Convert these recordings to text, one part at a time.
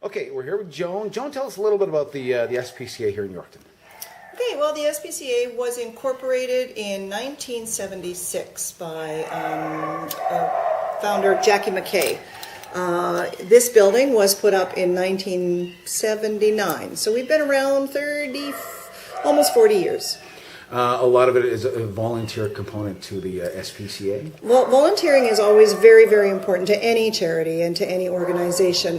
Okay, we're here with Joan. Joan, tell us a little bit about the SPCA here in Yorkton. Okay, well, the SPCA was incorporated in 1976 by founder Jackie McKay. This building was put up in 1979, so we've been around almost 40 years. A lot of it is a volunteer component to the SPCA. Well, volunteering is always very, very important to any charity and to any organization.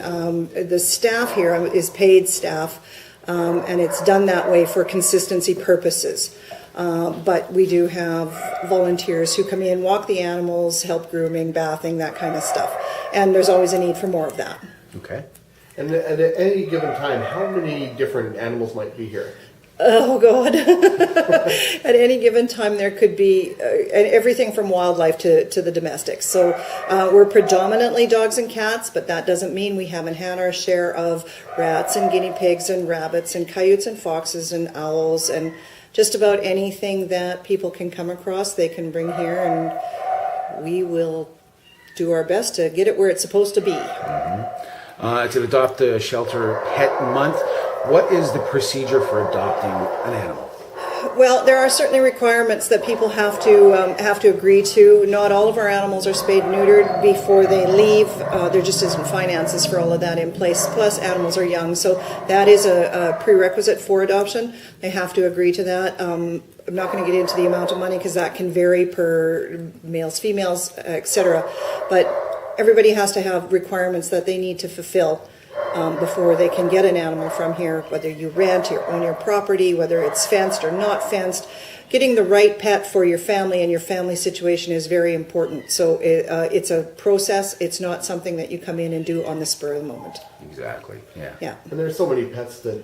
The staff here is paid staff, and it's done that way for consistency purposes. But we do have volunteers who come in, walk the animals, help grooming, bathing, that kind of stuff. And there's always a need for more of that. Okay. And at any given time, how many different animals might be here? Oh, God. At any given time, there could be everything from wildlife to the domestics. So we're predominantly dogs and cats, but that doesn't mean we haven't had our share of rats and guinea pigs and rabbits and coyotes and foxes and owls and just about anything that people can come across, they can bring here, and we will do our best to get it where it's supposed to be. Mm-hmm. It's an Adopt a Shelter Pet Month. What is the procedure for adopting an animal? Well, there are certainly requirements that people have to agree to. Not all of our animals are spayed and neutered before they leave. There just isn't finances for all of that in place. Plus, animals are young, so that is a prerequisite for adoption. They have to agree to that. I'm not going to get into the amount of money because that can vary per males, females, etc. But everybody has to have requirements that they need to fulfill before they can get an animal from here, whether you rent or own your property, whether it's fenced or not fenced. Getting the right pet for your family and your family situation is very important. So it's a process. It's not something that you come in and do on the spur of the moment. Exactly, yeah. Yeah. And there's so many pets that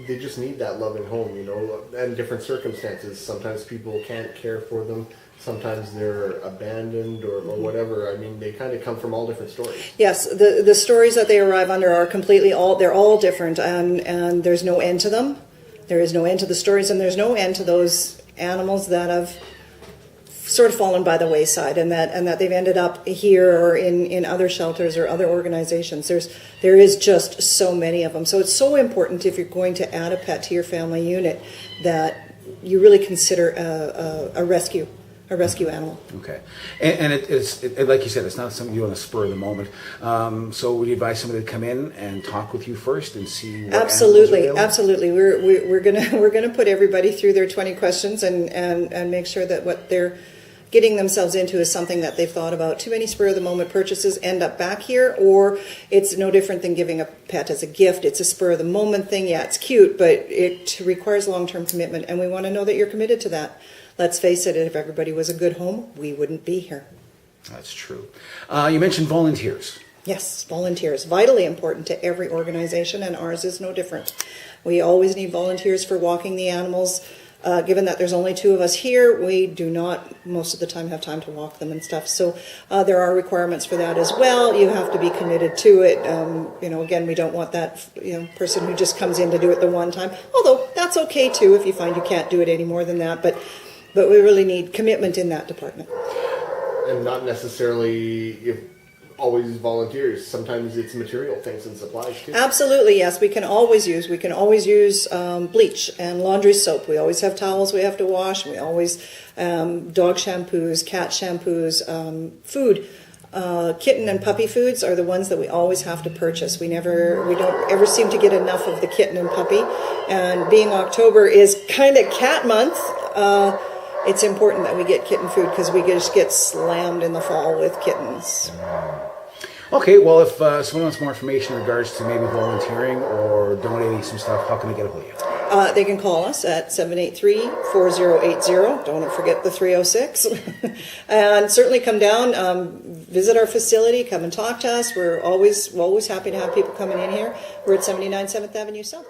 they just need that loving home, you know, and different circumstances. Sometimes people can't care for them. Sometimes they're abandoned or whatever. I mean, they kind of come from all different stories. Yes, the stories that they arrive under are they're all different, and there's no end to them. There is no end to the stories, and there's no end to those animals that have sort of fallen by the wayside and that they've ended up here or in other shelters or other organizations. There is just so many of them. So it's so important if you're going to add a pet to your family unit that you really consider a rescue animal. Okay. And it's like you said, it's not something you do on the spur of the moment. So would you advise somebody to come in and talk with you first and see what Absolutely. Absolutely. We're gonna put everybody through their 20 questions and make sure that what they're getting themselves into is something that they've thought about. Too many spur of the moment purchases end up back here, or it's no different than giving a pet as a gift. It's a spur of the moment thing. Yeah, it's cute, but it requires long-term commitment, and we want to know that you're committed to that. Let's face it, if everybody was a good home, we wouldn't be here. That's true. You mentioned volunteers. Yes, volunteers. Vitally important to every organization, and ours is no different. We always need volunteers for walking the animals. Given that there's only 2 of us here, we do not most of the time have time to walk them and stuff. So there are requirements for that as well. You have to be committed to it. Again, we don't want that person who just comes in to do it the one time. Although that's okay too if you find you can't do it any more than that. But we really need commitment in that department. And not necessarily always volunteers. Sometimes it's material things and supplies too. Absolutely, yes. We can always use bleach and laundry soap. We always have towels we have to wash. We always dog shampoos, cat shampoos, food. Kitten and puppy foods are the ones that we always have to purchase. We don't ever seem to get enough of the kitten and puppy. And being October is kind of cat month, it's important that we get kitten food because we just get slammed in the fall with kittens. Okay, well, if someone wants more information in regards to maybe volunteering or donating some stuff, how can they get a hold of you? They can call us at 783-4080. Don't forget the 306. And certainly come down, visit our facility, come and talk to us. We're always happy to have people coming in here. We're at 79 7th Avenue South.